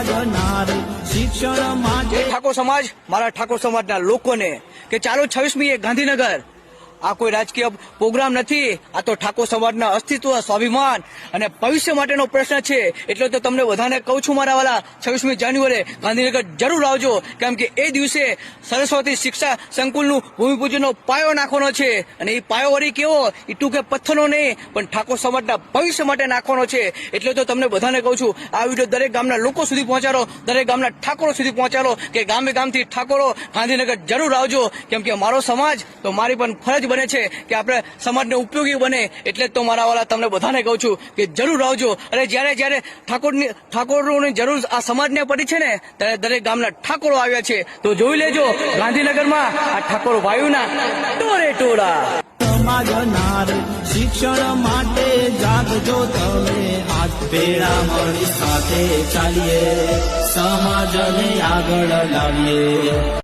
સમાજનાર શિક્ષણ માટે ઠાકોર સમાજ મારા ઠાકોર સમાજના લોકોને કે ચાલો 26મી ગાંધીનગર આ કોઈ રાજકીય પ્રોગ્રામ નથી, આ તો ઠાકોર સમાજના અસ્તિત્વ, સ્વાભિમાન અને ભવિષ્ય માટેનો પ્રશ્ન છે. એટલે તો તમને બધાને કહું છું મારા વાલા, 26મી જાન્યુઆરીએ ગાંધીનગર જરૂર આવજો, કેમ કે એ દિવસે સરસ્વતી શિક્ષા સંકુલનું ભૂમિપૂજનનો પાયો નાખવાનો છે. અને એ પાયો વળી કેવો, એ ટૂંકે પથ્થરનો નહીં પણ ઠાકોર સમાજના ભવિષ્ય માટે નાખવાનો છે. એટલે તો તમને બધાને કહું છું, આ વિડીયો દરેક ગામના લોકો સુધી પહોંચાડો, દરેક ગામના ઠાકોરો સુધી પહોંચાડો કે ગામે ગામથી ઠાકોરો ગાંધીનગર જરૂર આવજો, કેમ કે મારો સમાજ તો મારી પણ ફરજ બને છે કે આપણે સમાજને ઉપયોગી બને. એટલે જ તો મારા વાલા તમને બધાને કહું છું કે જરૂર આવજો. અને જ્યારે ઠાકોરોની જરૂર આ સમાજને પડી છે ને, ત્યારે દરેક ગામના ઠાકોરો આવ્યા છે. તો જોઈ લેજો ગાંધીનગરમાં આ ઠાકોર વાયુના ટોળે ટોળા. સમાજનાર શિક્ષણ માટે જાગજો તમે, હાથ ભેળા મળી સાથે ચાલીએ, સમાજને આગળ લાવીએ.